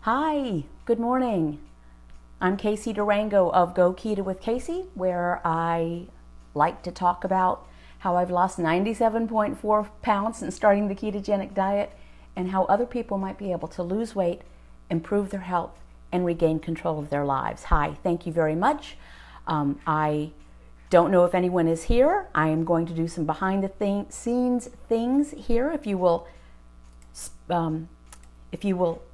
Hi, good morning. I'm Casey Durango of Go Keto with Casey, where I like to talk about how I've lost 97.4 pounds since starting the ketogenic diet and how other people might be able to lose weight, improve their health, and regain control of their lives. Hi, thank you very much. I don't know if anyone is here. I am going to do some behind the scenes things here. If you will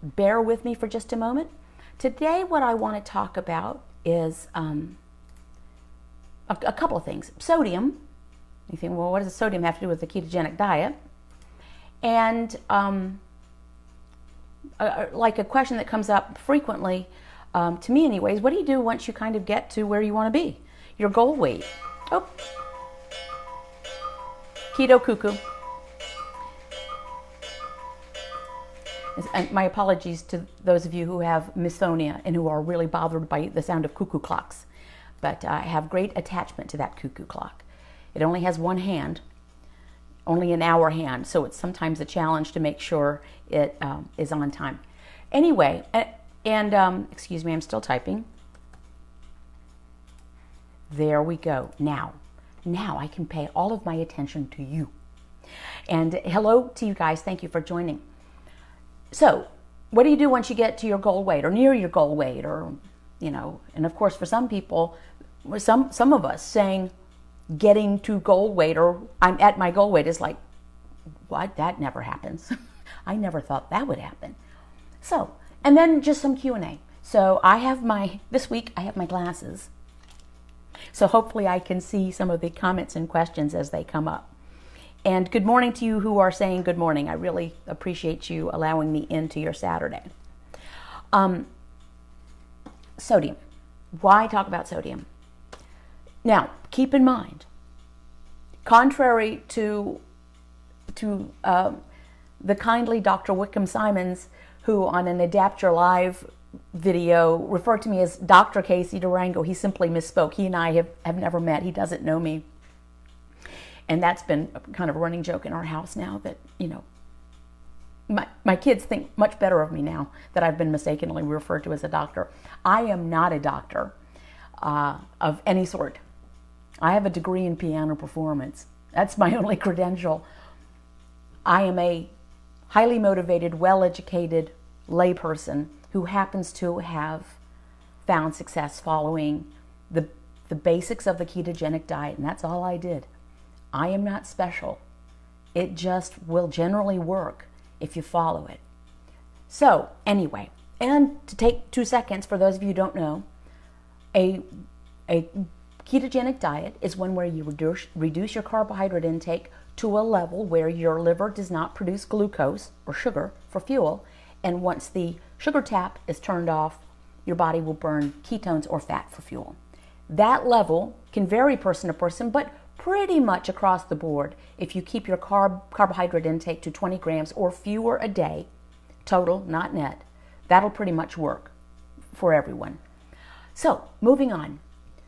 bear with me for just a moment. Today what I want to talk about is a couple of things. Sodium. You think, well, what does sodium have to do with the ketogenic diet? And like a question that comes up frequently, to me anyways, what do you do once you kind of get to where you want to be? Your goal weight. Oh, keto cuckoo. And my apologies to those of you who have misophonia and who are really bothered by the sound of cuckoo clocks. But I have great attachment to that cuckoo clock. It only has one hand, only an hour hand, so it's sometimes a challenge to make sure it is on time. Anyway, excuse me, I'm still typing. There we go. Now I can pay all of my attention to you. And hello to you guys. Thank you for joining. So, what do you do once you get to your goal weight or near your goal weight, or, and of course for some people, some of us saying getting to goal weight or I'm at my goal weight is like, what? That never happens. I never thought that would happen. So, and then just some Q&A. So this week I have my glasses. So hopefully I can see some of the comments and questions as they come up. And good morning to you who are saying good morning. I really appreciate you allowing me into your Saturday. Sodium. Why talk about sodium? Now, keep in mind, contrary to the kindly Dr. Wickham Simons, who on an Adapt Your Live video referred to me as Dr. Casey Durango, he simply misspoke. He and I have never met. He doesn't know me. And that's been kind of a running joke in our house now that, my kids think much better of me now that I've been mistakenly referred to as a doctor. I am not a doctor of any sort. I have a degree in piano performance. That's my only credential. I am a highly motivated, well-educated layperson who happens to have found success following the basics of the ketogenic diet, and that's all I did. I am not special. It just will generally work if you follow it. So anyway, and to take 2 seconds for those of you who don't know, a ketogenic diet is one where you reduce your carbohydrate intake to a level where your liver does not produce glucose or sugar for fuel, and once the sugar tap is turned off, your body will burn ketones or fat for fuel. That level can vary person to person, but pretty much across the board, if you keep your carbohydrate intake to 20 grams or fewer a day, total, not net, that'll pretty much work for everyone. So, moving on.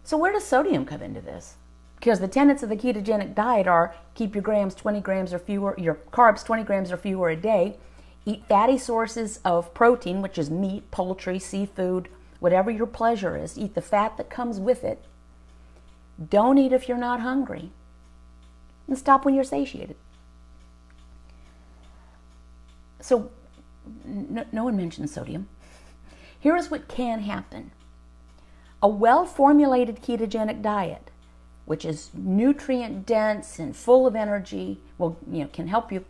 So where does sodium come into this? Because the tenets of the ketogenic diet are keep your grams 20 grams or fewer, your carbs 20 grams or fewer a day, eat fatty sources of protein, which is meat, poultry, seafood, whatever your pleasure is, eat the fat that comes with it. Don't eat if you're not hungry. And stop when you're satiated. So, no one mentions sodium. Here is what can happen. A well-formulated ketogenic diet, which is nutrient-dense and full of energy, can help you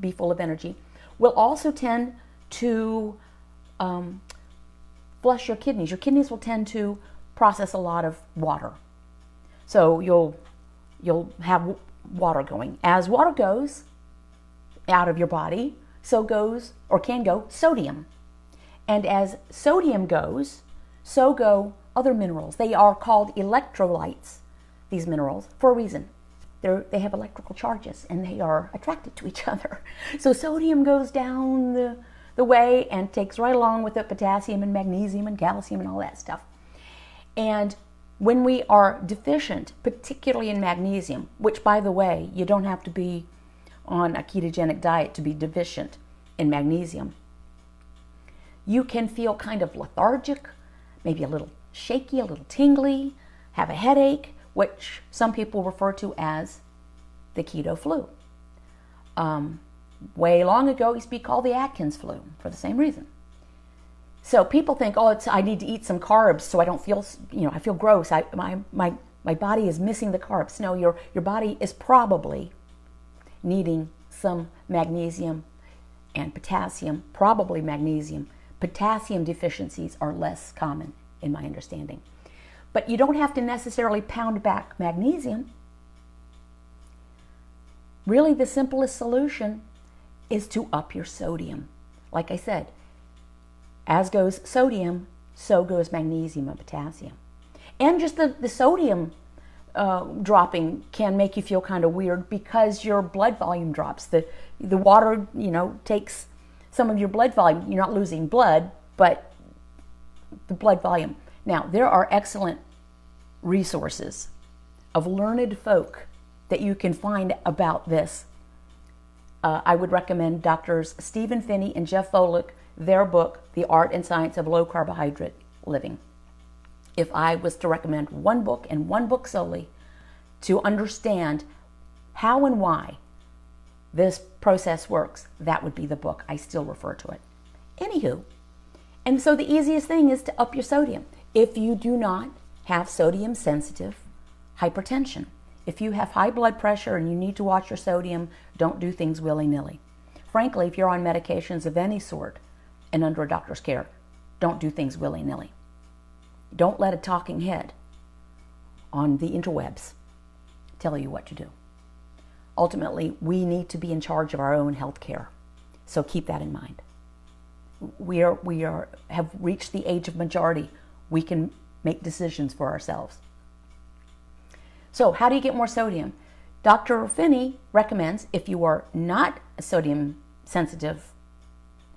be full of energy, will also tend to flush your kidneys. Your kidneys will tend to process a lot of water. So you'll have water going. As water goes out of your body, so goes, or can go, sodium. And as sodium goes, so go other minerals. They are called electrolytes, these minerals, for a reason. They have electrical charges and they are attracted to each other. So sodium goes down the way and takes right along with it potassium and magnesium and calcium and all that stuff. And when we are deficient, particularly in magnesium, which, by the way, you don't have to be on a ketogenic diet to be deficient in magnesium. You can feel kind of lethargic, maybe a little shaky, a little tingly, have a headache, which some people refer to as the keto flu. Way long ago, it used to be called the Atkins flu for the same reason. So people think, oh, I need to eat some carbs so I don't feel, I feel gross. My body is missing the carbs. No, your body is probably needing some magnesium and potassium, probably magnesium. Potassium deficiencies are less common in my understanding. But you don't have to necessarily pound back magnesium. Really, the simplest solution is to up your sodium. Like I said, as goes sodium, so goes magnesium and potassium. And just the sodium dropping can make you feel kind of weird because your blood volume drops. The water, takes some of your blood volume. You're not losing blood, but the blood volume. Now, there are excellent resources of learned folk that you can find about this. I would recommend Doctors Stephen Phinney and Jeff Volek, their book, The Art and Science of Low Carbohydrate Living. If I was to recommend one book and one book solely to understand how and why this process works, that would be the book. I still refer to it. Anywho, and so the easiest thing is to up your sodium. If you do not have sodium sensitive hypertension, if you have high blood pressure and you need to watch your sodium, don't do things willy-nilly. Frankly, if you're on medications of any sort and under a doctor's care, don't do things willy-nilly. Don't let a talking head on the interwebs tell you what to do. Ultimately, we need to be in charge of our own health care. So keep that in mind. We have reached the age of majority. We can make decisions for ourselves. So how do you get more sodium? Dr. Phinney recommends, if you are not a sodium sensitive,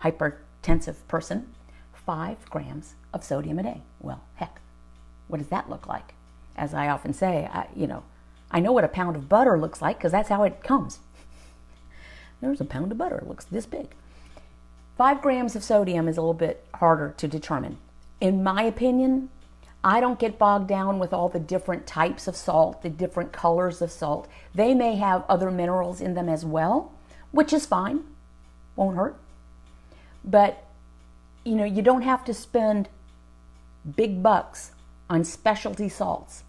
hypertensive person, 5 grams of sodium a day. Well, heck, what does that look like? As I often say, I know what a pound of butter looks like because that's how it comes. There's a pound of butter, it looks this big. 5 grams of sodium is a little bit harder to determine. In my opinion, I don't get bogged down with all the different types of salt, the different colors of salt. They may have other minerals in them as well, which is fine, won't hurt. But, you don't have to spend big bucks on specialty salts.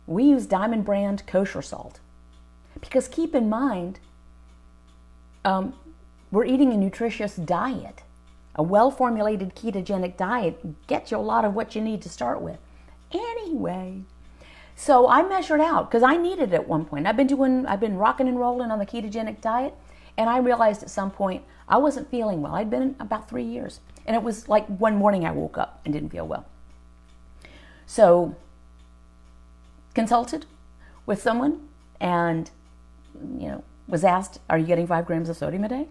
We use Diamond brand kosher salt because keep in mind, we're eating a nutritious diet. A well-formulated ketogenic diet gets you a lot of what you need to start with. Anyway, so I measured out because I needed it at one point. I've been rocking and rolling on the ketogenic diet, and I realized at some point I wasn't feeling well. I'd been about 3 years, and it was like one morning I woke up and didn't feel well. So consulted with someone and, was asked, are you getting 5 grams of sodium a day?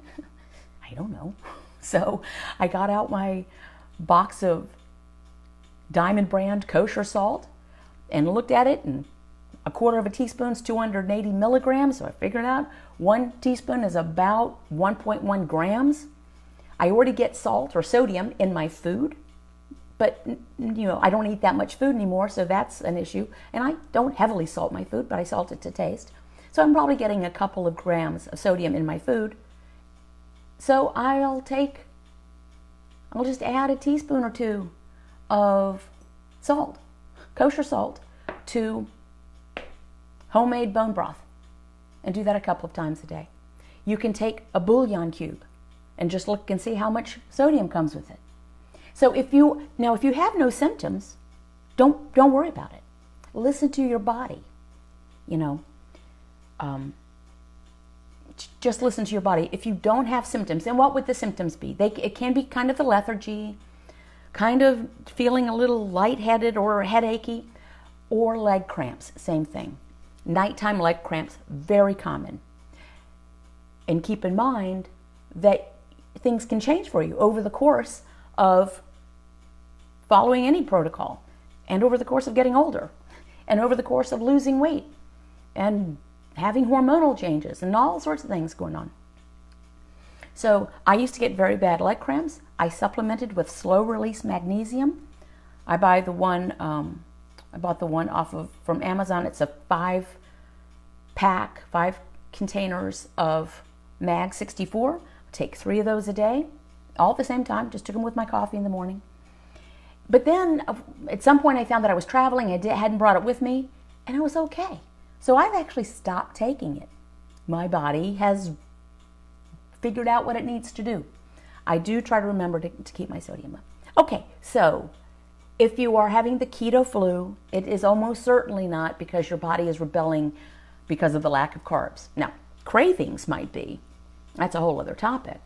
I don't know. So I got out my box of Diamond brand kosher salt and looked at it, and a quarter of a teaspoon is 280 milligrams. So I figured out 1 teaspoon is about 1.1 grams. I already get salt or sodium in my food, but I don't eat that much food anymore, so that's an issue. And I don't heavily salt my food, but I salt it to taste. So I'm probably getting a couple of grams of sodium in my food. So I'll just add a teaspoon or 2 of salt, kosher salt, to homemade bone broth and do that a couple of times a day. You can take a bouillon cube and just look and see how much sodium comes with it. So if you have no symptoms, don't worry about it. Listen to your body, just listen to your body. If you don't have symptoms, and what would the symptoms be? It can be kind of the lethargy, kind of feeling a little lightheaded or headachy, or leg cramps, same thing. Nighttime leg cramps, very common. And keep in mind that things can change for you over the course of following any protocol, and over the course of getting older, and over the course of losing weight, and having hormonal changes and all sorts of things going on. So I used to get very bad leg cramps. I supplemented with slow release magnesium. I bought the one from Amazon. It's a 5-pack, 5 containers of Mag 64. Take 3 of those a day, all at the same time. Just took them with my coffee in the morning. But then at some point I found that I was traveling. I hadn't brought it with me, and I was okay. So I've actually stopped taking it. My body has figured out what it needs to do. I do try to remember to keep my sodium up. Okay, so if you are having the keto flu, it is almost certainly not because your body is rebelling because of the lack of carbs. Now, cravings might be. That's a whole other topic.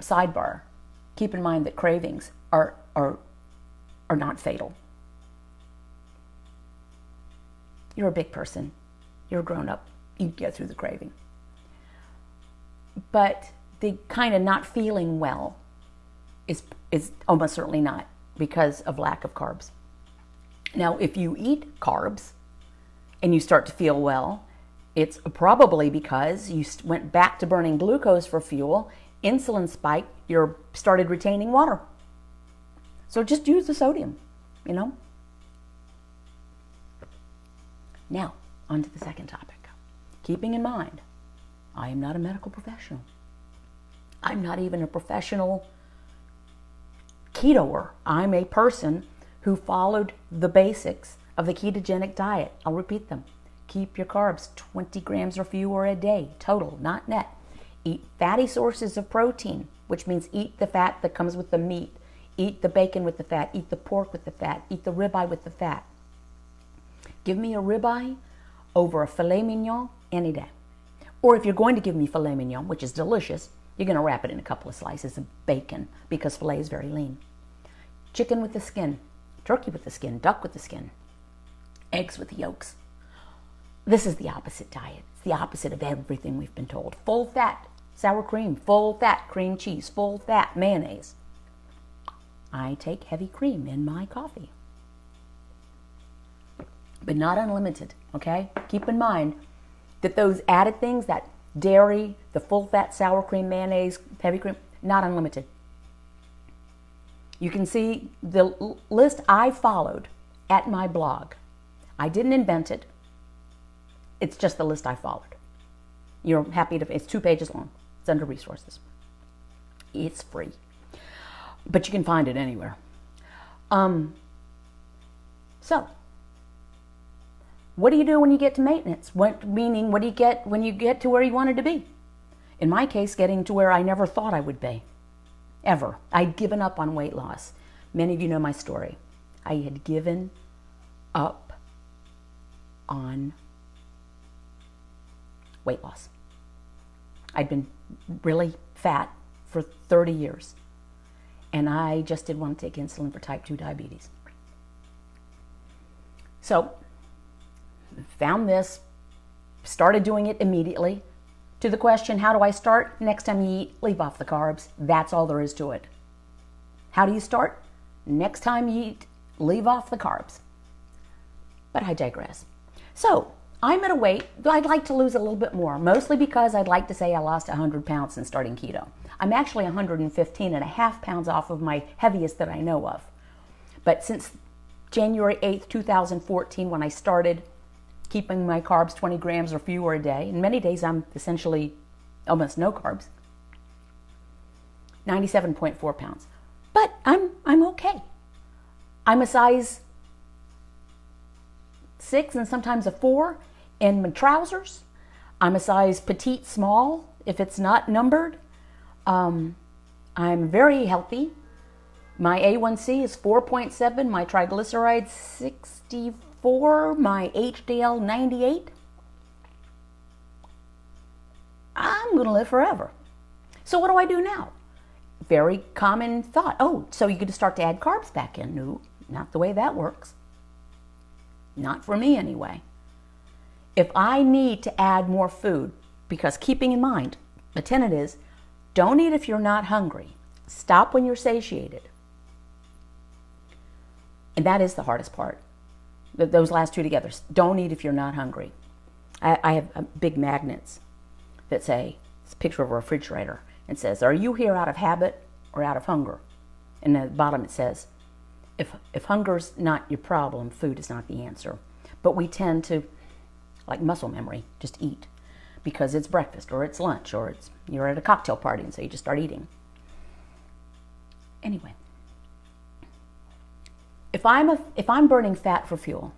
Sidebar, keep in mind that cravings are not fatal. You're a big person. You're a grown-up. You can get through the craving. But the kind of not feeling well is almost certainly not because of lack of carbs. Now, if you eat carbs and you start to feel well, it's probably because you went back to burning glucose for fuel, insulin spiked, you started retaining water. So just use the sodium, Now, on to the second topic. Keeping in mind, I am not a medical professional. I'm not even a professional ketoer. I'm a person who followed the basics of the ketogenic diet. I'll repeat them. Keep your carbs 20 grams or fewer a day, total, not net. Eat fatty sources of protein, which means eat the fat that comes with the meat. Eat the bacon with the fat. Eat the pork with the fat. Eat the ribeye with the fat. Give me a ribeye over a filet mignon any day. Or if you're going to give me filet mignon, which is delicious, you're going to wrap it in a couple of slices of bacon because filet is very lean. Chicken with the skin, turkey with the skin, duck with the skin, eggs with the yolks. This is the opposite diet. It's the opposite of everything we've been told. Full fat sour cream, full fat cream cheese, full fat mayonnaise. I take heavy cream in my coffee. But not unlimited, okay? Keep in mind that those added things, that dairy, the full fat sour cream, mayonnaise, heavy cream, not unlimited. You can see the list I followed at my blog. I didn't invent it. It's just the list I followed. You're happy to, it's 2 pages long. It's under resources. It's free. But you can find it anywhere. So, what do you do when you get to maintenance? Meaning, what do you get when you get to where you wanted to be? In my case, getting to where I never thought I would be. Ever. I'd given up on weight loss. Many of you know my story. I had given up on weight loss. I'd been really fat for 30 years. And I just didn't want to take insulin for type 2 diabetes. So, found this, started doing it immediately. To the question, how do I start? Next time you eat, leave off the carbs. That's all there is to it. How do you start? Next time you eat, leave off the carbs. But I digress. So, I'm at a weight I'd like to lose a little bit more, mostly because I'd like to say I lost 100 pounds since starting keto. I'm actually 115.5 pounds off of my heaviest that I know of. But since January 8th, 2014, when I started keeping my carbs 20 grams or fewer a day, and many days I'm essentially almost no carbs, 97.4 pounds. But I'm okay. I'm a size 6 and sometimes a 4 in my trousers. I'm a size petite small if it's not numbered. I'm very healthy. My A1C is 4.7, my triglycerides 64, my HDL 98. I'm going to live forever. So what do I do now? Very common thought. Oh, so you could start to add carbs back in. No, not the way that works. Not for me anyway. If I need to add more food, because keeping in mind, the tenet is, don't eat if you're not hungry. Stop when you're satiated. And that is the hardest part. Those last two together. Don't eat if you're not hungry. I have big magnets that say, It's a picture of a refrigerator. It says, are you here out of habit or out of hunger? And at the bottom it says, if hunger's not your problem, food is not the answer. But we tend to, like muscle memory, just eat because it's breakfast or it's lunch or you're at a cocktail party and so you just start eating. Anyway, if I'm burning fat for fuel,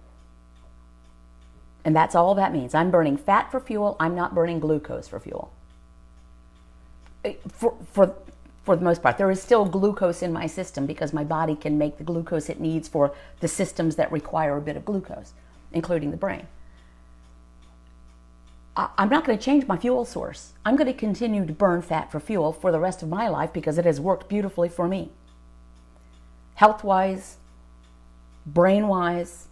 and that's all that means, I'm burning fat for fuel, I'm not burning glucose for fuel. For the most part, there is still glucose in my system because my body can make the glucose it needs for the systems that require a bit of glucose, including the brain. I'm not going to change my fuel source. I'm going to continue to burn fat for fuel for the rest of my life because it has worked beautifully for me. Health-wise, brain-wise,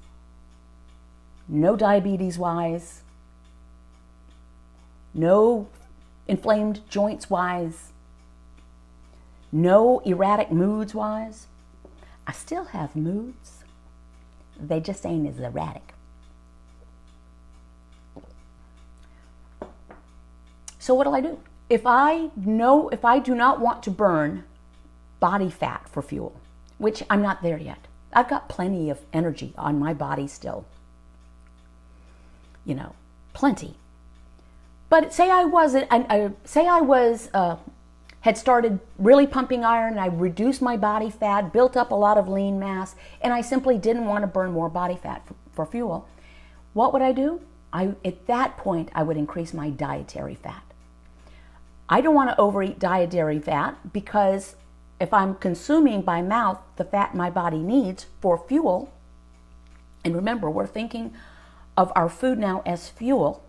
no diabetes-wise, no inflamed joints-wise, no erratic moods-wise. I still have moods. They just ain't as erratic. So what do? If I do not want to burn body fat for fuel, which I'm not there yet. I've got plenty of energy on my body still. Plenty. But say I had started really pumping iron, and I reduced my body fat, built up a lot of lean mass, and I simply didn't want to burn more body fat for fuel. What would I do? At that point, I would increase my dietary fat. I don't want to overeat dietary fat because if I'm consuming by mouth the fat my body needs for fuel, and remember, we're thinking of our food now as fuel.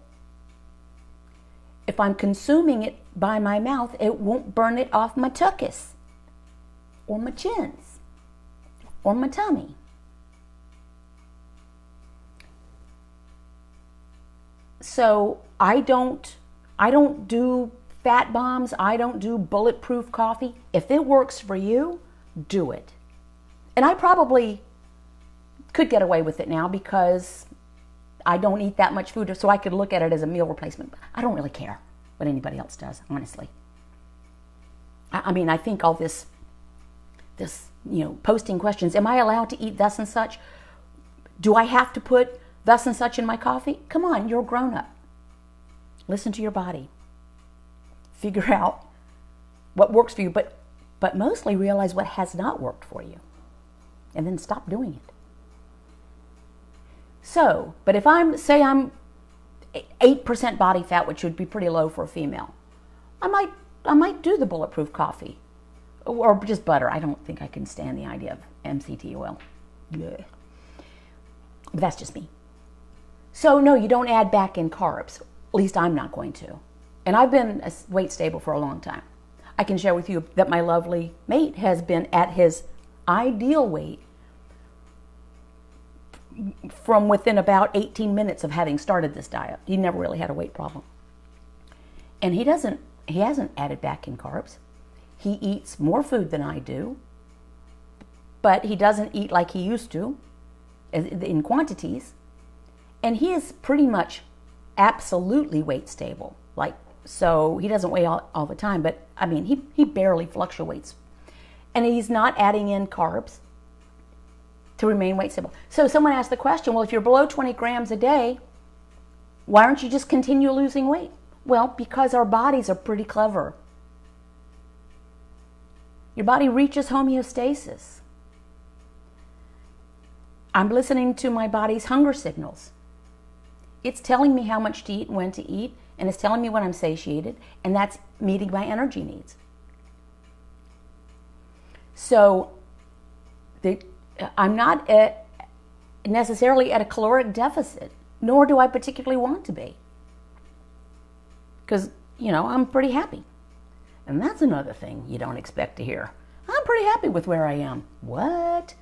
If I'm consuming it by my mouth, it won't burn it off my tuchus, or my chins, or my tummy. So I don't do fat bombs. I don't do bulletproof coffee. If it works for you, do it. And I probably could get away with it now because I don't eat that much food, so I could look at it as a meal replacement. I don't really care what anybody else does, honestly. I mean, I think all this, posting questions, am I allowed to eat thus and such? Do I have to put thus and such in my coffee? Come on, you're a grown-up. Listen to your body. Figure out what works for you, but mostly realize what has not worked for you. And then stop doing it. So, but if I'm 8% body fat, which would be pretty low for a female, I might do the bulletproof coffee. Or just butter. I don't think I can stand the idea of MCT oil. Blech. But that's just me. So no, you don't add back in carbs. At least I'm not going to. And I've been weight stable for a long time. I can share with you that my lovely mate has been at his ideal weight from within about 18 minutes of having started this diet. He never really had a weight problem. And he hasn't added back in carbs. He eats more food than I do, but he doesn't eat like he used to in quantities. And he is pretty much absolutely weight stable. So he doesn't weigh all the time, but I mean, he barely fluctuates. And he's not adding in carbs to remain weight stable. So someone asked the question, well, if you're below 20 grams a day, why aren't you just continue losing weight? Well, because our bodies are pretty clever. Your body reaches homeostasis. I'm listening to my body's hunger signals. It's telling me how much to eat and when to eat, and it's telling me when I'm satiated, and that's meeting my energy needs. So I'm not necessarily at a caloric deficit, nor do I particularly want to be. Because, I'm pretty happy. And that's another thing you don't expect to hear. I'm pretty happy with where I am. What?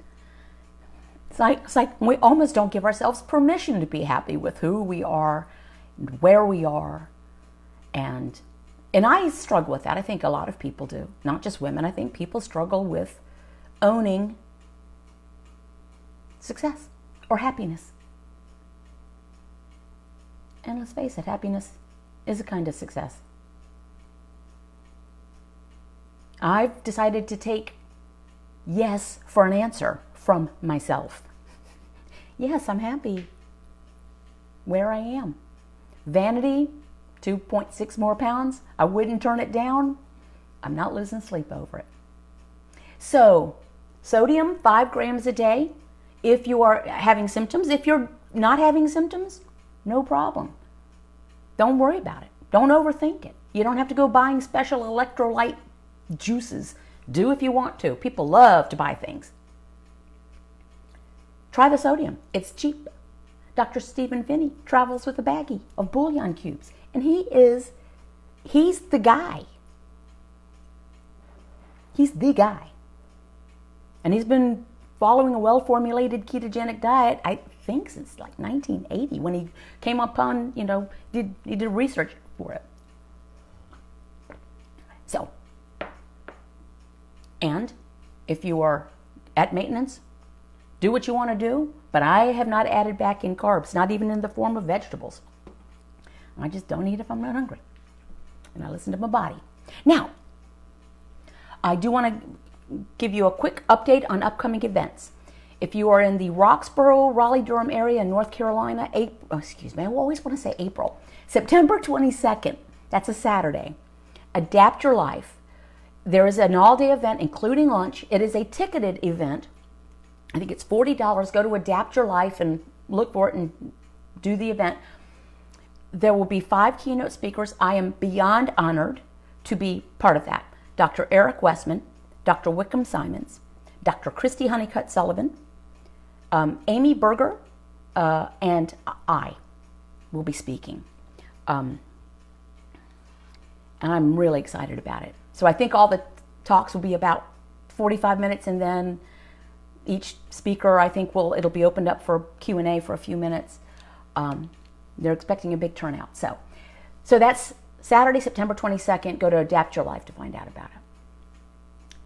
It's like we almost don't give ourselves permission to be happy with who we are, and where we are. And I struggle with that. I think a lot of people do. Not just women. I think people struggle with owning success or happiness. And let's face it, happiness is a kind of success. I've decided to take yes for an answer from myself. Yes, I'm happy where I am. Vanity, 2.6 more pounds. I wouldn't turn it down. I'm not losing sleep over it. So, sodium, 5 grams a day if you are having symptoms. If you're not having symptoms, no problem. Don't worry about it. Don't overthink it. You don't have to go buying special electrolyte juices. Do if you want to. People love to buy things. Try the sodium. It's cheap. Dr. Stephen Finney travels with a baggie of bouillon cubes, and he's the guy. He's the guy. And he's been following a well-formulated ketogenic diet, I think, since like 1980, when he came upon, he did research for it. So, and if you are at maintenance, do what you want to do, but I have not added back in carbs, not even in the form of vegetables. I just don't eat if I'm not hungry. And I listen to my body. Now, I do want to give you a quick update on upcoming events. If you are in the Roxborough, Raleigh-Durham area in North Carolina, I always want to say April. September 22nd, that's a Saturday. Adapt Your Life. There is an all-day event, including lunch. It is a ticketed event. I think it's $40. Go to Adapt Your Life and look for it and do the event. There will be 5 keynote speakers. I am beyond honored to be part of that. Dr. Eric Westman, Dr. Wickham Simons, Dr. Christy Honeycutt Sullivan, Amy Berger, and I will be speaking. And I'm really excited about it. So I think all the talks will be about 45 minutes, and then each speaker, I think, it'll be opened up for Q&A for a few minutes. They're expecting a big turnout. So that's Saturday, September 22nd. Go to Adapt Your Life to find out about it.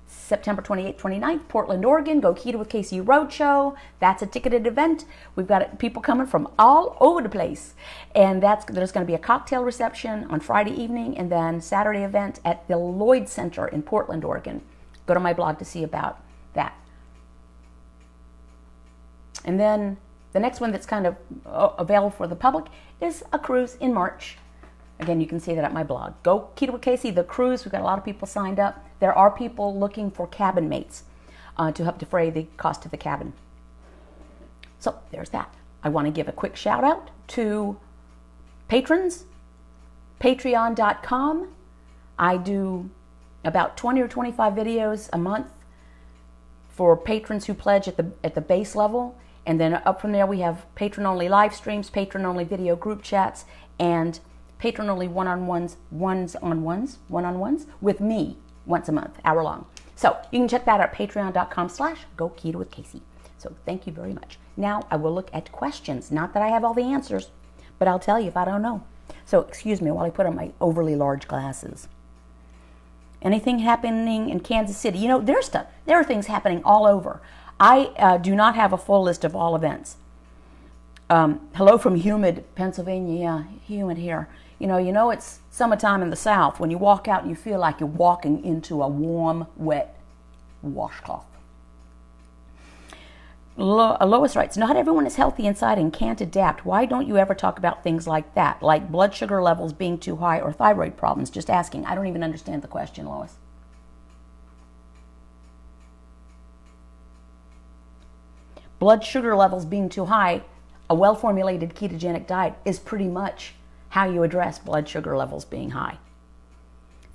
September 28th, 29th, Portland, Oregon. Go Keto with Casey Roadshow. That's a ticketed event. We've got people coming from all over the place. And there's going to be a cocktail reception on Friday evening, and then Saturday event at the Lloyd Center in Portland, Oregon. Go to my blog to see about that. And then the next one that's kind of available for the public is a cruise in March. Again, you can see that at my blog. Go Keto with Casey, the cruise. We've got a lot of people signed up. There are people looking for cabin mates to help defray the cost of the cabin. So there's that. I want to give a quick shout out to patrons, patreon.com. I do about 20 or 25 videos a month for patrons who pledge at the base level. And then up from there, we have patron-only live streams, patron-only video group chats, and patron-only one-on-ones with me once a month, hour long. So you can check that out at patreon.com/GoKetoWithCasey. So thank you very much. Now I will look at questions. Not that I have all the answers, but I'll tell you if I don't know. So excuse me while I put on my overly large glasses. Anything happening in Kansas City? There are things happening all over. I do not have a full list of all events. Hello from humid Pennsylvania. Yeah, humid here. It's summertime in the South when you walk out and you feel like you're walking into a warm, wet washcloth. Lois writes, not everyone is healthy inside and can't adapt. Why don't you ever talk about things like that, like blood sugar levels being too high or thyroid problems? Just asking. I don't even understand the question, Lois. Blood sugar levels being too high, a well-formulated ketogenic diet is pretty much how you address blood sugar levels being high.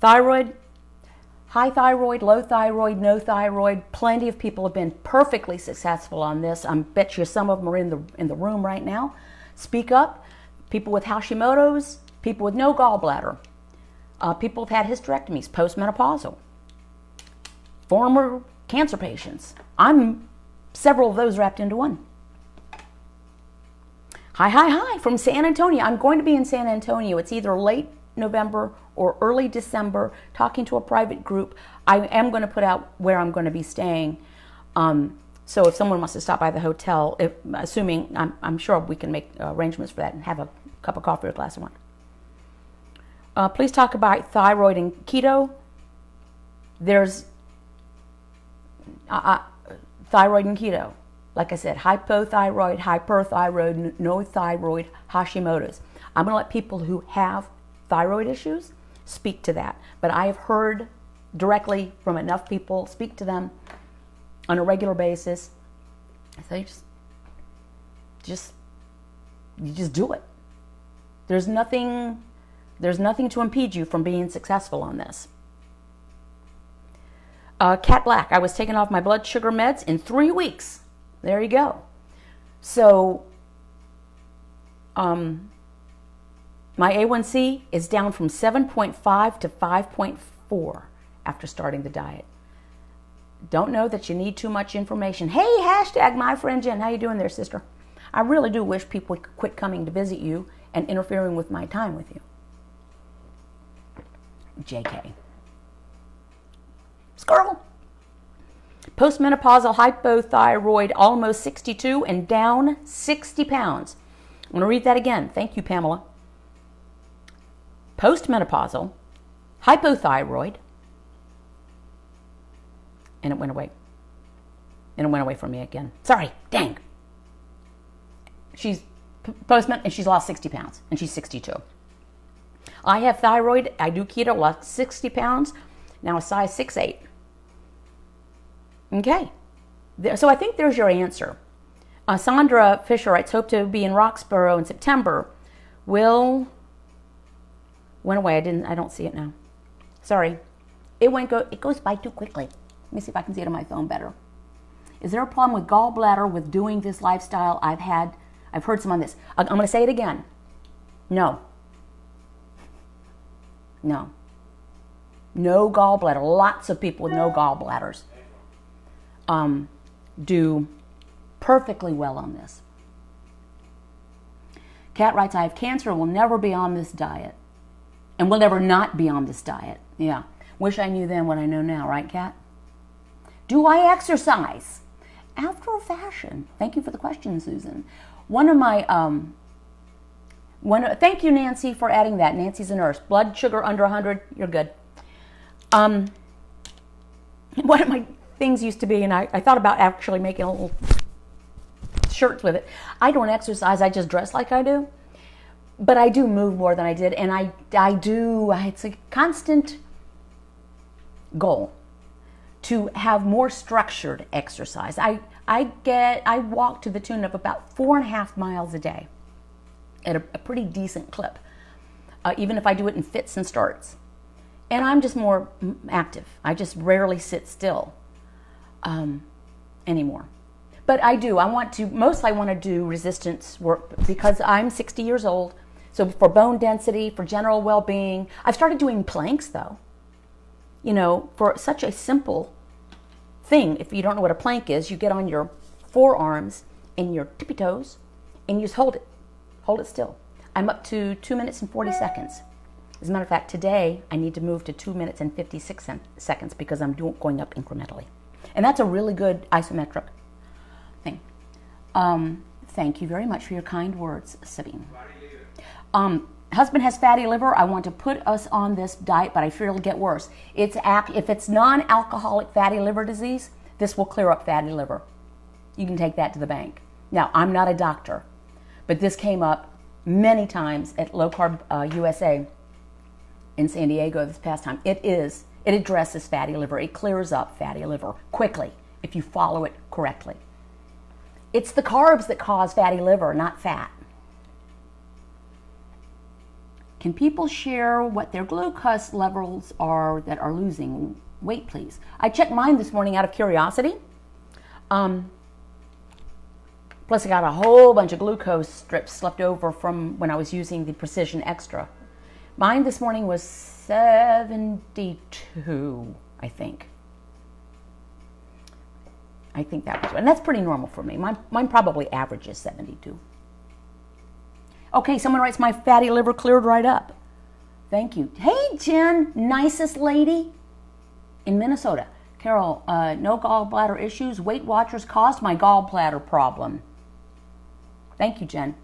Thyroid, high thyroid, low thyroid, no thyroid. Plenty of people have been perfectly successful on this. I bet you some of them are in the room right now. Speak up. People with Hashimoto's, people with no gallbladder, people have had hysterectomies, postmenopausal, former cancer patients. I'm several of those wrapped into one. Hi from San Antonio. I'm going to be in San Antonio. It's either late November or early December, talking to a private group. I am going to put out where I'm going to be staying. So if someone wants to stop by the hotel, assuming, I'm sure we can make arrangements for that and have a cup of coffee or a glass of wine. Please talk about thyroid and keto. There's thyroid and keto. Like I said, hypothyroid, hyperthyroid, no thyroid, Hashimoto's. I'm going to let people who have thyroid issues speak to that. But I have heard directly from enough people, speak to them on a regular basis. They you just do it. There's nothing to impede you from being successful on this. Cat Black, I was taken off my blood sugar meds in 3 weeks. There you go. So, my A1C is down from 7.5 to 5.4 after starting the diet. Don't know that you need too much information. Hey, hashtag my friend Jen. How you doing there, sister? I really do wish people would quit coming to visit you and interfering with my time with you. JK. Squirrel. Postmenopausal hypothyroid, almost 62 and down 60 pounds. I'm going to read that again. Thank you, Pamela. Postmenopausal hypothyroid, and it went away. And it went away from me again. Sorry, dang. She's postmen and she's lost 60 pounds, and she's 62. I have thyroid. I do keto. Lost 60 pounds. Now a size 6'8". Okay, so I think there's your answer. Sandra Fisher writes, hope to be in Roxborough in September. Went away. I don't see it now. Sorry. It goes by too quickly. Let me see if I can see it on my phone better. Is there a problem with gallbladder with doing this lifestyle? I've heard some on this. I'm going to say it again. No. No. No gallbladder. Lots of people with no gallbladders do perfectly well on this. Kat writes, I have cancer and will never be on this diet. And will never not be on this diet. Yeah. Wish I knew then what I know now, right, Kat? Do I exercise? After a fashion. Thank you for the question, Susan. One of my, thank you, Nancy, for adding that. Nancy's a nurse. Blood sugar under 100, you're good. One of my things used to be, and I thought about actually making a little shirts with it. I don't exercise, I just dress like I do. But I do move more than I did, and it's a constant goal to have more structured exercise. I walk to the tune of about 4.5 miles a day at a pretty decent clip, even if I do it in fits and starts. And I'm just more active. I just rarely sit still anymore. But I want to do resistance work because I'm 60 years old. So for bone density, for general well-being, I've started doing planks though. You know, for such a simple thing. If you don't know what a plank is, you get on your forearms and your tippy toes and you just hold it still. I'm up to 2 minutes and 40 seconds. As a matter of fact, today I need to move to 2 minutes and 56 seconds because I'm going up incrementally. And that's a really good isometric thing. Thank you very much for your kind words, Sabine. Husband has fatty liver. I want to put us on this diet, but I fear it'll get worse. If it's non-alcoholic fatty liver disease, this will clear up fatty liver. You can take that to the bank. Now, I'm not a doctor, but this came up many times at Low Carb USA in San Diego this past time. It addresses fatty liver. It clears up fatty liver quickly if you follow it correctly. It's the carbs that cause fatty liver, not fat. Can people share what their glucose levels are that are losing weight, please? I checked mine this morning out of curiosity. Plus, I got a whole bunch of glucose strips left over from when I was using the Precision Extra. Mine this morning was 72, I think. I think that was, and that's pretty normal for me. Mine probably averages 72. Okay, someone writes, my fatty liver cleared right up. Thank you. Hey, Jen, nicest lady in Minnesota. Carol, no gallbladder issues. Weight Watchers caused my gallbladder problem. Thank you, Jen.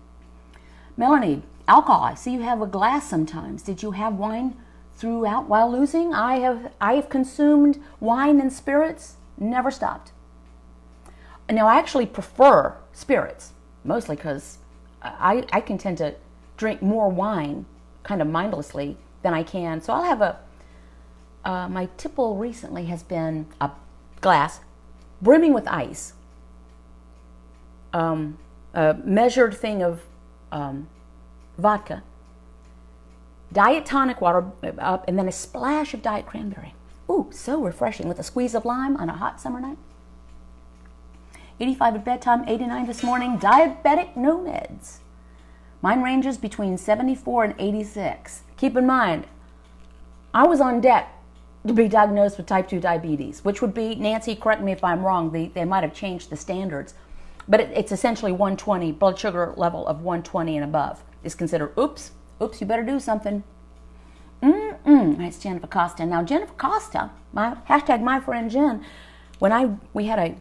Melanie, alcohol. I see you have a glass sometimes. Did you have wine throughout while losing. I have consumed wine and spirits, never stopped. Now, I actually prefer spirits, mostly because I can tend to drink more wine kind of mindlessly than I can. So I'll have my tipple recently has been a glass brimming with ice, a measured thing of vodka, diet tonic water, and then a splash of diet cranberry. Ooh, so refreshing with a squeeze of lime on a hot summer night. 85 at bedtime, 89 this morning, diabetic, no meds. Mine ranges between 74 and 86. Keep in mind, I was on deck to be diagnosed with type 2 diabetes, which would be, Nancy, correct me if I'm wrong, they might have changed the standards, but it's essentially 120, blood sugar level of 120 and above is considered, oops, you better do something. That's Jennifer Costa. Now, Jennifer Costa, my friend Jen, when we had a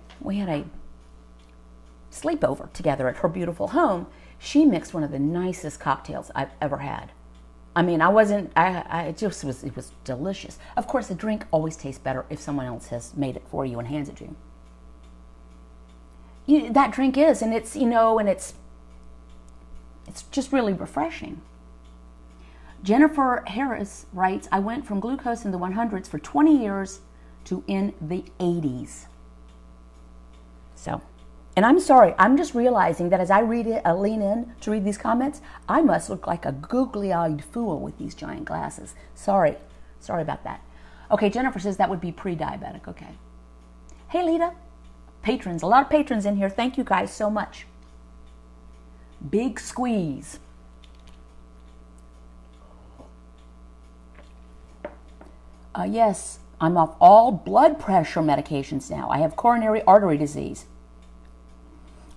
sleepover together at her beautiful home, she mixed one of the nicest cocktails I've ever had. I mean, it was delicious. Of course, a drink always tastes better if someone else has made it for you and hands it to you. That drink is, and it's just really refreshing. Jennifer Harris writes, I went from glucose in the 100s for 20 years to in the 80s. So, and I'm sorry, I'm just realizing that as I read it, I lean in to read these comments, I must look like a googly-eyed fool with these giant glasses. Sorry about that. Okay, Jennifer says that would be pre-diabetic. Okay. Hey, Lita. Patrons, a lot of patrons in here. Thank you guys so much. Big squeeze. Yes, I'm off all blood pressure medications now. I have coronary artery disease.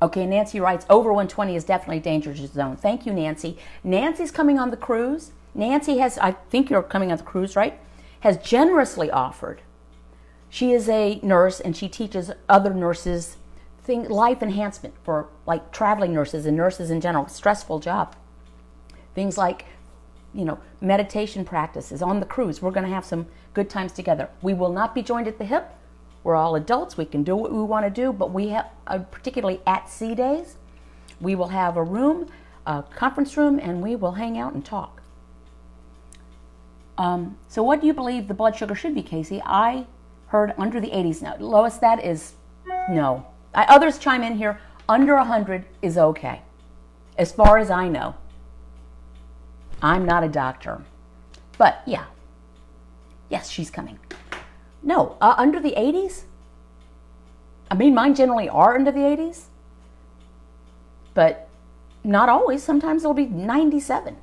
Okay, Nancy writes, over 120 is definitely danger zone. Thank you, Nancy. Nancy's coming on the cruise. Nancy has, I think you're coming on the cruise, right? Has generously offered. She is a nurse and she teaches other nurses life enhancement for like traveling nurses and nurses in general. Stressful job. Things like, meditation practices on the cruise. We're going to have some good times together. We will not be joined at the hip. We're all adults. We can do what we want to do, but we have, particularly at sea days, we will have a room, a conference room, and we will hang out and talk. So what do you believe the blood sugar should be, Casey? I heard under the 80s now. Lois, that is no. Others chime in here. Under 100 is okay, as far as I know. I'm not a doctor, but yeah. Yes, she's coming. No, under the 80s? I mean, mine generally are under the 80s, but not always. Sometimes it'll be 97.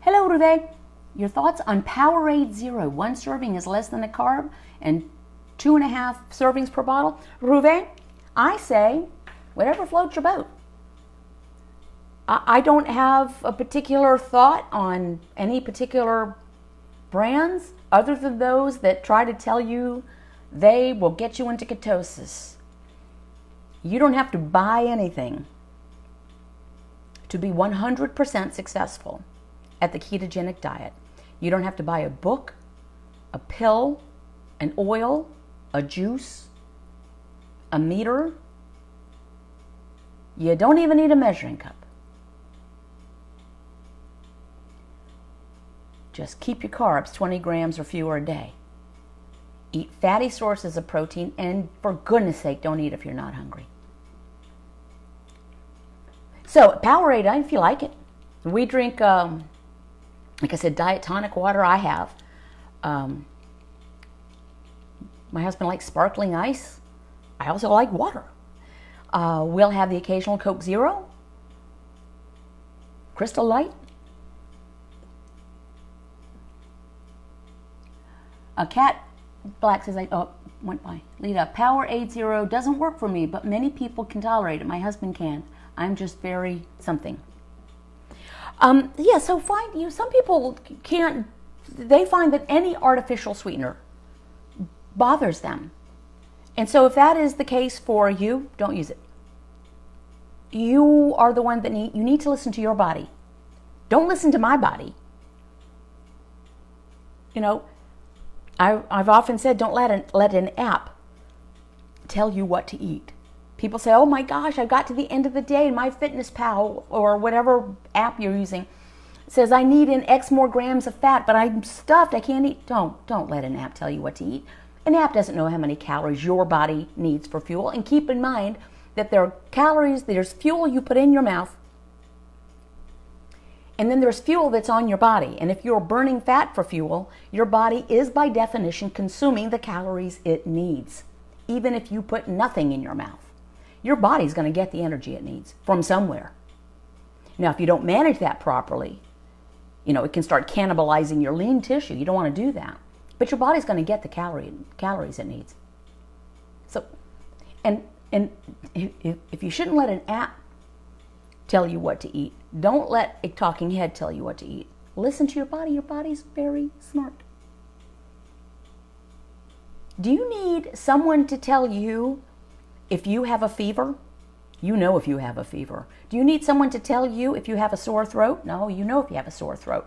Hello, Ruve. Your thoughts on Powerade Zero? 1 serving is less than a carb and 2.5 servings per bottle. Ruve, I say whatever floats your boat. I don't have a particular thought on any particular brands other than those that try to tell you they will get you into ketosis. You don't have to buy anything to be 100% successful at the ketogenic diet. You don't have to buy a book, a pill, an oil, a juice, a meter. You don't even need a measuring cup. Just keep your carbs 20 grams or fewer a day. Eat fatty sources of protein, and for goodness sake, don't eat if you're not hungry. So, Powerade, if you like it. We drink, like I said, diet tonic water. I have. My husband likes sparkling ice. I also like water. We'll have the occasional Coke Zero, Crystal Light. A Cat Black says, went by. Lita, Powerade Zero doesn't work for me, but many people can tolerate it. My husband can't. I'm just very something. So some people can't, they find that any artificial sweetener bothers them. And so if that is the case for you, don't use it. you are the one that you need to listen to your body. Don't listen to my body. You know, I've often said, don't let an app tell you what to eat. People say, oh my gosh, I got to the end of the day and MyFitnessPal or whatever app you're using says I need in X more grams of fat, but I'm stuffed, I can't eat. Don't let an app tell you what to eat. An app doesn't know how many calories your body needs for fuel. And keep in mind that there are calories, there's fuel you put in your mouth, and then there's fuel that's on your body. And if you're burning fat for fuel, your body is by definition consuming the calories it needs, even if you put nothing in your mouth. Your body's going to get the energy it needs from somewhere. Now, if you don't manage that properly, it can start cannibalizing your lean tissue. You don't want to do that. But your body's going to get the calories it needs. So, and if you shouldn't let an app tell you what to eat, don't let a talking head tell you what to eat. Listen to your body. Your body's very smart. Do you need someone to tell you if you have a fever? You know if you have a fever. Do you need someone to tell you if you have a sore throat? No, you know if you have a sore throat.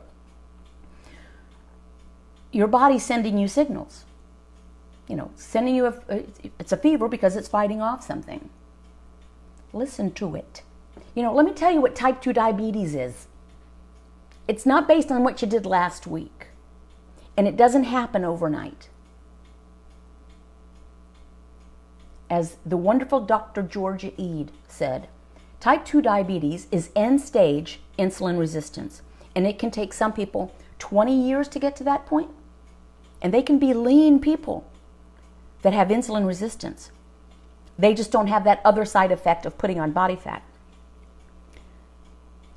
Your body's sending you signals. Sending you it's a fever because it's fighting off something. Listen to it. Let me tell you what type 2 diabetes is. It's not based on what you did last week. And it doesn't happen overnight. As the wonderful Dr. Georgia Ede said, type 2 diabetes is end-stage insulin resistance. And it can take some people 20 years to get to that point. And they can be lean people that have insulin resistance. They just don't have that other side effect of putting on body fat.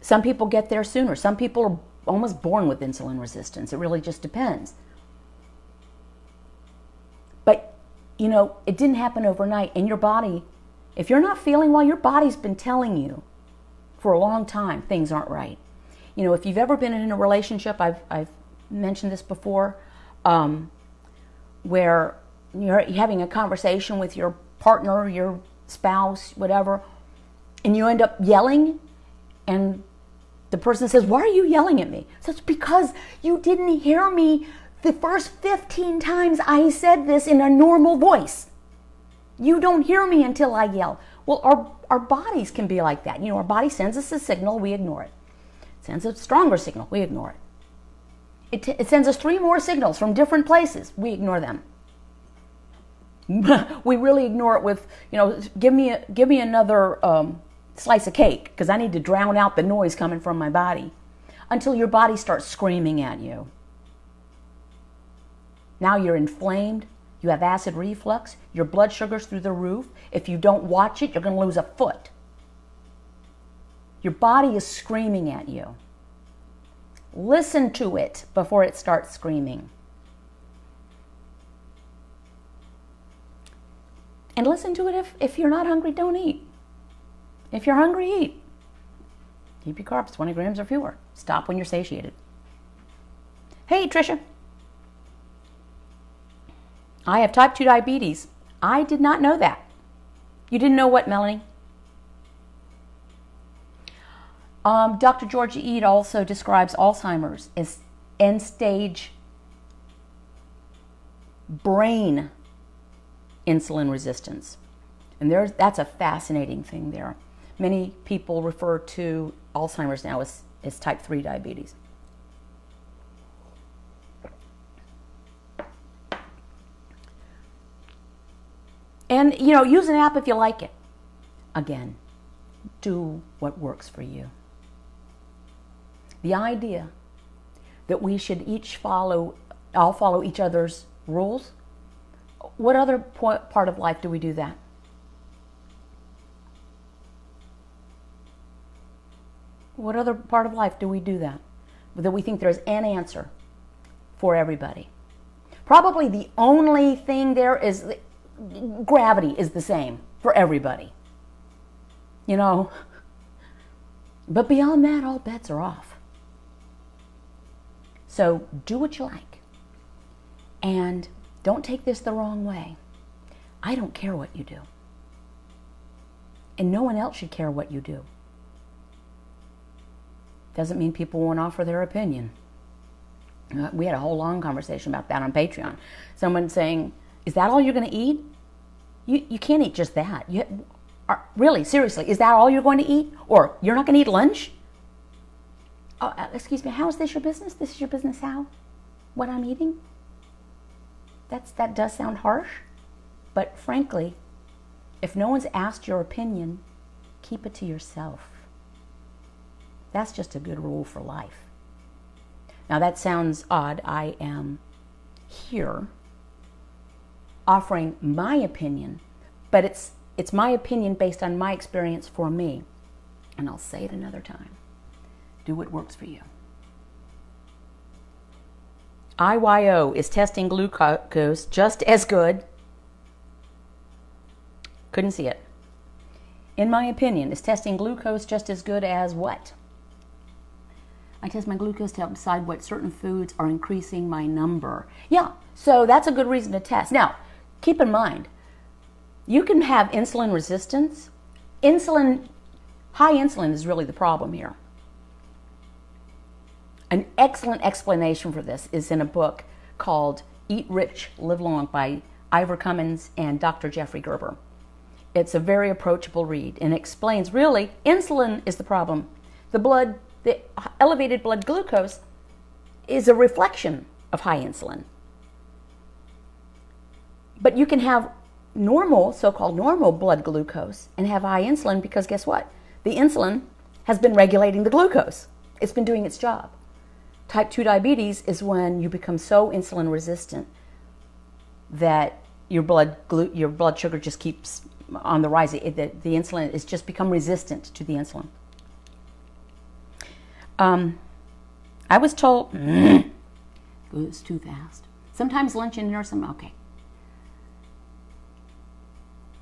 Some people get there sooner. Some people are almost born with insulin resistance. It really just depends. But, it didn't happen overnight. And your body, if you're not feeling well, your body's been telling you for a long time things aren't right. If you've ever been in a relationship, I've mentioned this before, where you're having a conversation with your partner, your spouse, whatever, and you end up yelling, and the person says, why are you yelling at me? So it's because you didn't hear me the first 15 times I said this in a normal voice. You don't hear me until I yell. Well, our bodies can be like that. Our body sends us a signal, we ignore it. It sends a stronger signal, we ignore it. It sends us 3 more signals from different places, we ignore them. We really ignore it with, give me another slice of cake, because I need to drown out the noise coming from my body, until your body starts screaming at you. Now you're inflamed, you have acid reflux, your blood sugar's through the roof. If you don't watch it, you're going to lose a foot. Your body is screaming at you. Listen to it before it starts screaming. And listen to it if you're not hungry, don't eat. If you're hungry, eat. Keep your carbs 20 grams or fewer. Stop when you're satiated. Hey, Tricia. I have type 2 diabetes. I did not know that. You didn't know what, Melanie? Dr. Georgia Ede also describes Alzheimer's as end-stage brain insulin resistance. And that's a fascinating thing there. Many people refer to Alzheimer's now as type 3 diabetes. And, use an app if you like it. Again, do what works for you. The idea that we should all follow each other's rules, what other part of life do we do that? What other part of life do we do that? That we think there's an answer for everybody. Probably the only thing there is gravity is the same for everybody. But beyond that, all bets are off. So do what you like. And don't take this the wrong way. I don't care what you do. And no one else should care what you do. Doesn't mean people won't offer their opinion. We had a whole long conversation about that on Patreon. Someone saying, is that all you're going to eat? You can't eat just that. Really, seriously, is that all you're going to eat? Or you're not going to eat lunch? Oh, excuse me, how is this your business? This is your business how? What I'm eating? That does sound harsh. But frankly, if no one's asked your opinion, keep it to yourself. That's just a good rule for life. Now that sounds odd. I am here offering my opinion, but it's my opinion based on my experience for me. And I'll say it another time. Do what works for you. IYO is testing glucose just as good. Couldn't see it. In my opinion, is testing glucose just as good as what? I test my glucose to help decide what certain foods are increasing my number. Yeah, so that's a good reason to test. Now, keep in mind, you can have insulin resistance. High insulin is really the problem here. An excellent explanation for this is in a book called Eat Rich, Live Long by Ivor Cummins and Dr. Jeffrey Gerber. It's a very approachable read and explains really insulin is the problem. The elevated blood glucose is a reflection of high insulin. But you can have normal, so-called normal blood glucose and have high insulin because guess what? The insulin has been regulating the glucose. It's been doing its job. Type 2 diabetes is when you become so insulin resistant that your blood sugar just keeps on the rise. The insulin has just become resistant to the insulin. I was told, goes too fast. Sometimes lunch and dinner, okay.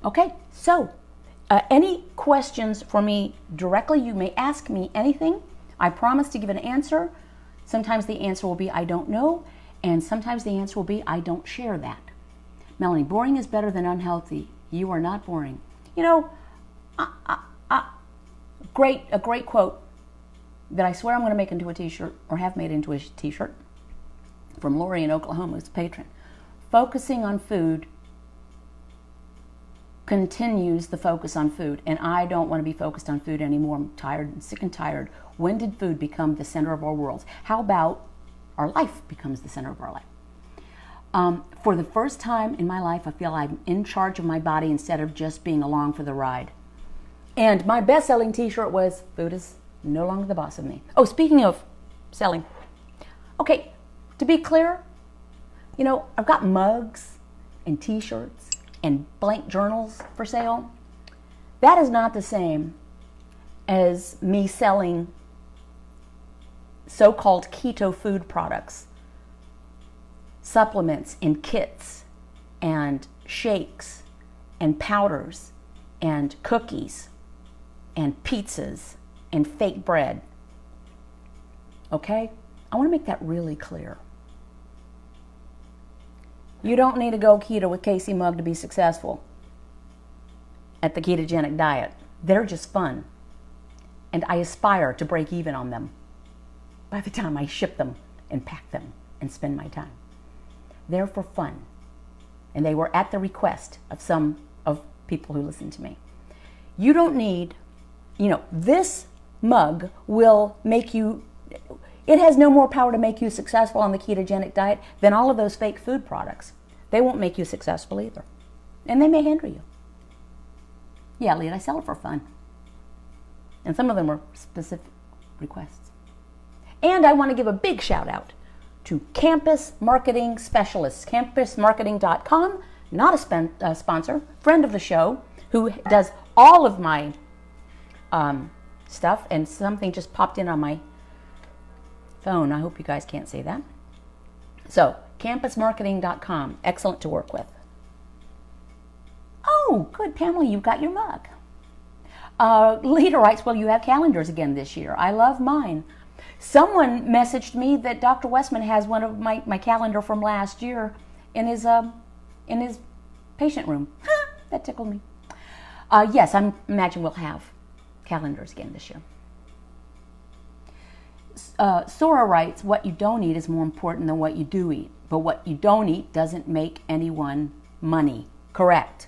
Okay, so any questions for me directly, you may ask me anything. I promise to give an answer. Sometimes the answer will be, I don't know, and sometimes the answer will be, I don't share that. Melanie, boring is better than unhealthy. You are not boring. You know, a great quote that I swear I'm going to make into a t-shirt, or have made into a t-shirt, from Lori in Oklahoma, who's a patron. Focusing on food continues the focus on food, and I don't want to be focused on food anymore. I'm tired and sick and tired. When did food become the center of our worlds? How about our life becomes the center of our life? For the first time in my life, I feel I'm in charge of my body instead of just being along for the ride. And my best-selling t-shirt was, food is no longer the boss of me. Oh, speaking of selling. Okay, to be clear, you know, I've got mugs and t-shirts and blank journals for sale. That is not the same as me selling so-called keto food products, supplements and kits and shakes and powders and cookies and pizzas and fake bread. Okay? I want to make that really clear. You don't need to go keto with Casey Mug to be successful at the ketogenic diet. They're just fun. And I aspire to break even on them by the time I ship them and pack them and spend my time. They're for fun. And they were at the request of some of people who listen to me. You don't need, this mug will make you, it has no more power to make you successful on the ketogenic diet than all of those fake food products. They won't make you successful either. And they may hinder you. Yeah, Leah, I sell it for fun. And some of them were specific requests. And I want to give a big shout out to Campus Marketing Specialists, campusmarketing.com, not a sponsor, friend of the show, who does all of my stuff, and something just popped in on my phone. I hope you guys can't see that. So, campusmarketing.com, excellent to work with. Oh, good, Pamela, you got your mug. Lita writes, well, you have calendars again this year. I love mine. Someone messaged me that Dr. Westman has one of my calendar from last year in his patient room. That tickled me. Yes, I imagine we'll have calendars again this year. Sora writes, what you don't eat is more important than what you do eat. But what you don't eat doesn't make anyone money. Correct.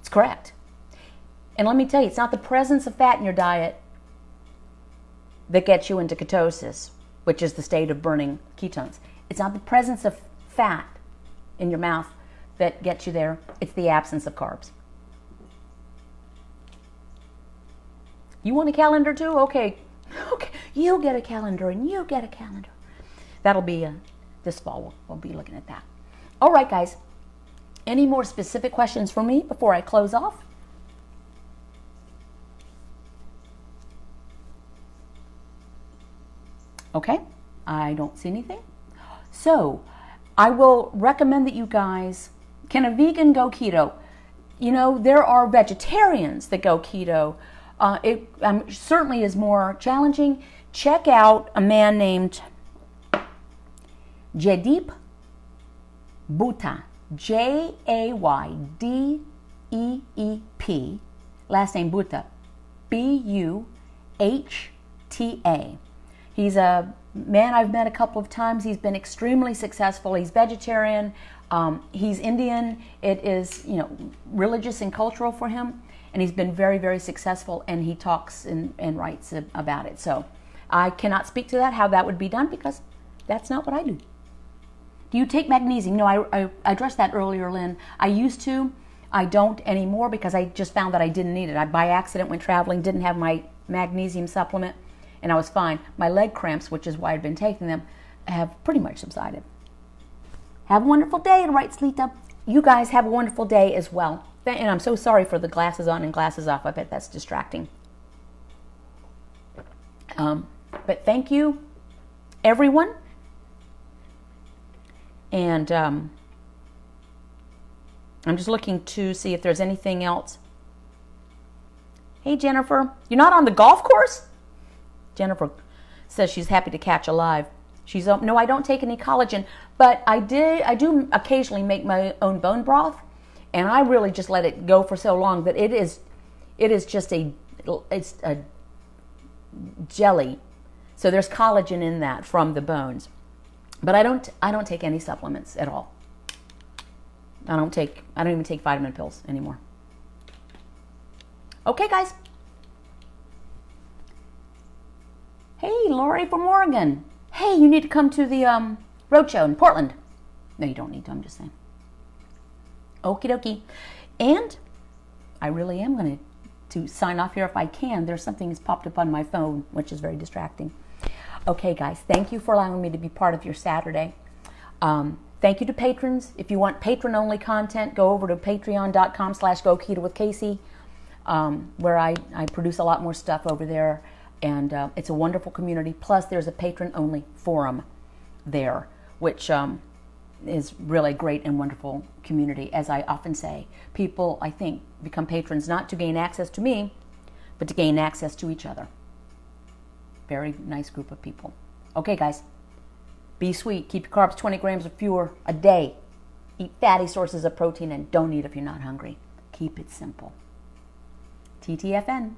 It's correct. And let me tell you, it's not the presence of fat in your diet that gets you into ketosis, which is the state of burning ketones. It's not the presence of fat in your mouth that gets you there. It's the absence of carbs. You want a calendar too? Okay. You get a calendar and you get a calendar. That'll be this fall. We'll be looking at that. All right, guys. Any more specific questions for me before I close off? Okay. I don't see anything. So I will recommend that you guys, can a vegan go keto? You know, there are vegetarians that go keto. It certainly is more challenging. Check out a man named Jaydeep Bhutta, Jaydeep, last name Bhutta, Buhta. He's a man I've met a couple of times. He's been extremely successful. He's vegetarian. He's Indian. It is, religious and cultural for him. And he's been very, very successful, and he talks and writes about it. So I cannot speak to that, how that would be done, because that's not what I do. Do you take magnesium? No, I addressed that earlier, Lynn. I used to. I don't anymore because I just found that I didn't need it. I, by accident, went traveling, didn't have my magnesium supplement, and I was fine. My leg cramps, which is why I've been taking them, have pretty much subsided. Have a wonderful day, writes Lita. You guys have a wonderful day as well. And I'm so sorry for the glasses on and glasses off. I bet that's distracting. But thank you, everyone. And I'm just looking to see if there's anything else. Hey, Jennifer, you're not on the golf course? Jennifer says she's happy to catch a live. She's no, I don't take any collagen, but I do occasionally make my own bone broth. And I really just let it go for so long that it is just it's a jelly. So there's collagen in that from the bones. But I don't take any supplements at all. I don't even take vitamin pills anymore. Okay, guys. Hey, Lori from Oregon. Hey, you need to come to the roadshow in Portland. No, you don't need to, I'm just saying. Okie dokie. And I really am going to sign off here if I can. There's something that's popped up on my phone, which is very distracting. Okay, guys, thank you for allowing me to be part of your Saturday. Thank you to patrons. If you want patron-only content, go over to patreon.com/GoKetoWithCasey, where I produce a lot more stuff over there. And it's a wonderful community. Plus, there's a patron-only forum there, which is really a great and wonderful community. As I often say, people, I think, become patrons not to gain access to me, but to gain access to each other. Very nice group of people. Okay, guys, be sweet. Keep your carbs 20 grams or fewer a day. Eat fatty sources of protein and don't eat if you're not hungry. Keep it simple. TTFN.